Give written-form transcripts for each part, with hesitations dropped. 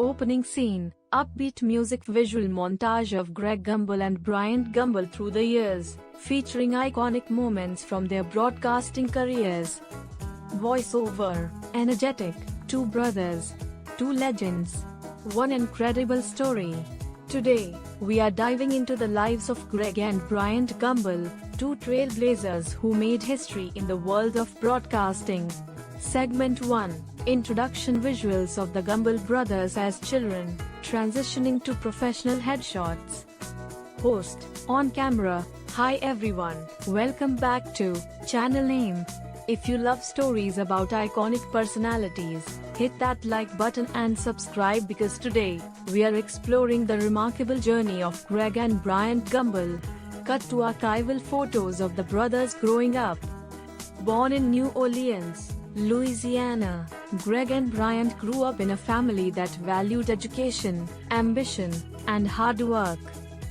Opening scene, upbeat music visual montage of Greg Gumbel and Bryant Gumbel through the years, featuring iconic moments from their broadcasting careers. Voiceover, energetic, two brothers, two legends, one incredible story. Today, we are diving into the lives of Greg and Bryant Gumbel, two trailblazers who made history in the world of broadcasting. Segment 1. Introduction. Visuals of the Gumbel brothers as children, transitioning to professional headshots. Host, on camera. Hi everyone, welcome back to Channel Aim. If you love stories about iconic personalities, hit that like button and subscribe because today, we are exploring the remarkable journey of Greg and Bryant Gumbel. Cut to archival photos of the brothers growing up. Born in New Orleans, Louisiana, Greg and Bryant grew up in a family that valued education, ambition, and hard work.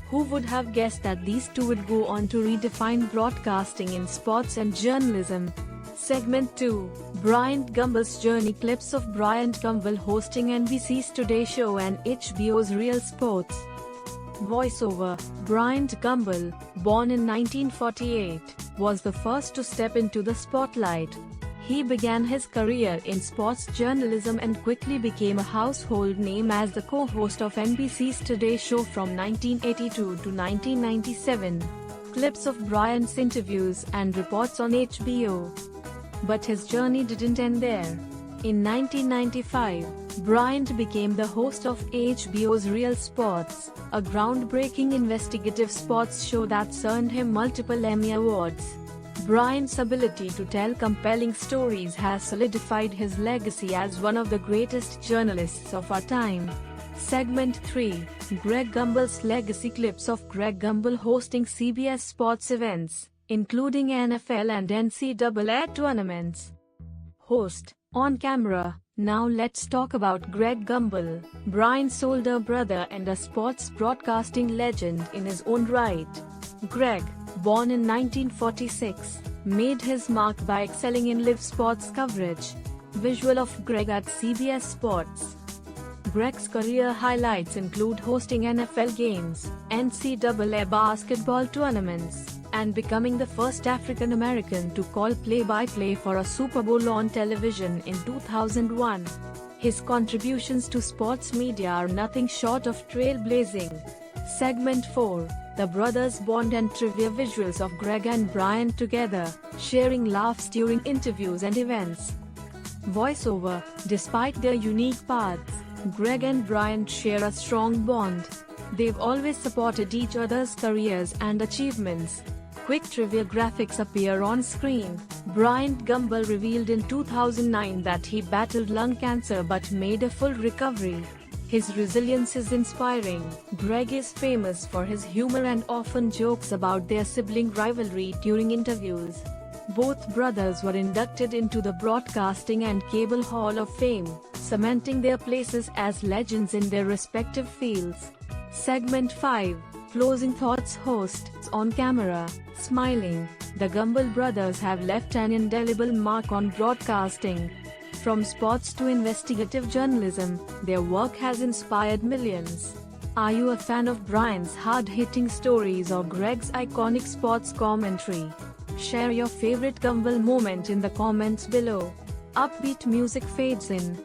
Who would have guessed that these two would go on to redefine broadcasting in sports and journalism? Segment 2. Bryant Gumbel's journey. Clips of Bryant Gumbel hosting NBC's Today Show and HBO's Real Sports. Voiceover. Bryant Gumbel, born in 1948, was the first to step into the spotlight. He began his career in sports journalism and quickly became a household name as the co-host of NBC's Today Show from 1982 to 1997. Clips of Bryant's interviews and reports on HBO. But his journey didn't end there. In 1995, Bryant became the host of HBO's Real Sports, a groundbreaking investigative sports show that's earned him multiple Emmy Awards. Bryant's ability to tell compelling stories has solidified his legacy as one of the greatest journalists of our time. Segment 3. Greg Gumbel's legacy. Clips of Greg Gumbel hosting CBS Sports events, including NFL and NCAA tournaments. Host, on camera. Now let's talk about Greg Gumbel, Bryant's older brother and a sports broadcasting legend in his own right. Greg, born in 1946, made his mark by excelling in live sports coverage. Visual of Greg at CBS Sports. Greg's career highlights include hosting NFL games, NCAA basketball tournaments, and becoming the first African American to call play-by-play for a Super Bowl on television in 2001. His contributions to sports media are nothing short of trailblazing. Segment 4. The brothers bond and trivia. Visuals of Greg and Bryant together, sharing laughs during interviews and events. Voiceover. Despite their unique paths, Greg and Bryant share a strong bond. They've always supported each other's careers and achievements. Quick trivia. Graphics appear on screen. Bryant Gumbel revealed in 2009 that he battled lung cancer but made a full recovery. His resilience is inspiring. Greg is famous for his humor and often jokes about their sibling rivalry during interviews. Both brothers were inducted into the Broadcasting and Cable Hall of Fame, cementing their places as legends in their respective fields. Segment 5. Closing thoughts. Host, on camera, smiling. The Gumbel brothers have left an indelible mark on broadcasting. From sports to investigative journalism, their work has inspired millions. Are you a fan of Bryant's hard-hitting stories or Greg's iconic sports commentary? Share your favorite Gumbel moment in the comments below. Upbeat music fades in.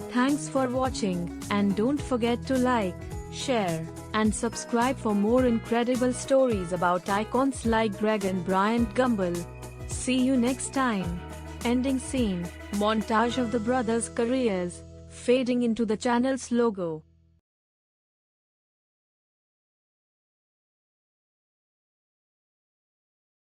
Thanks for watching, and don't forget to like, share, and subscribe for more incredible stories about icons like Greg and Bryant Gumbel. See you next time. Ending scene. Montage of the brothers' careers, fading into the channel's logo.